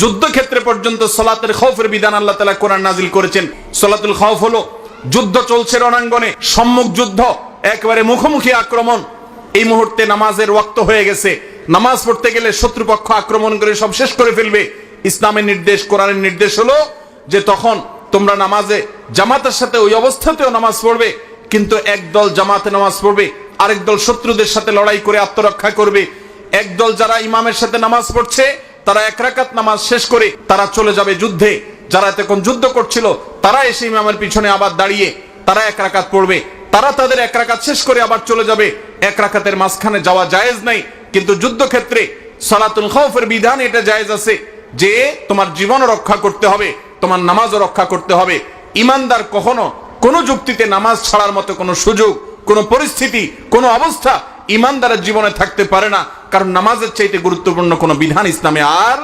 যুদ্ধক্ষেত্রে পর্যন্ত সালাতুল খাউফের বিধান আল্লাহ তাআলা কোরআন নাজিল করেছেন। সালাতুল খাউফ হলো যুদ্ধ চলছে রণাঙ্গনে, সম্মুখ যুদ্ধ, একেবারে মুখোমুখি আক্রমণ। এই মুহূর্তে নামাজের ওয়াক্ত হয়ে গেছে, নামাজ পড়তে গেলে শত্রুপক্ষ আক্রমণ করে সব শেষ করে ফেলবে। ইসলামের নির্দেশ, কোরআনের নির্দেশ হলো যে তখন তোমরা নামাজে জামাতের সাথে ওই অবস্থাতেও নামাজ পড়বে, কিন্তু একদল জামাতে নামাজ পড়বে, আরেক দল শত্রুদের সাথে লড়াই করে আত্মরক্ষা করবে। একদল যারা ইমামের সাথে নামাজ পড়ছে তারা এক রাকাত নামাজ শেষ করে তারা চলে যাবে যুদ্ধে। যারা এতক্ষণ যুদ্ধ করছিল তারা এসে ইমামের পিছনে আবার দাঁড়িয়ে তারা এক রাকাত পড়বে, তারা তাদের এক রাকাত শেষ করে আবার চলে যাবে। এক রাকাতের মাঝখানে যাওয়া জায়েজ নাই, কিন্তু যুদ্ধক্ষেত্রে সালাতুল খাউফের বিধান এটা জায়েজ আছে যে তোমার জীবন রক্ষা করতে হবে, তোমার নামাজও রক্ষা করতে হবে। ইমানদার কখনো কোনো যুক্তিতে নামাজ ছাড়ার মতো কোনো সুযোগ, কোনো পরিস্থিতি, কোনো অবস্থা ইমানদারের জীবনে থাকতে পারে না, কারণ নামাজের চাইতে গুরুত্বপূর্ণ কোনো বিধান ইসলামে আর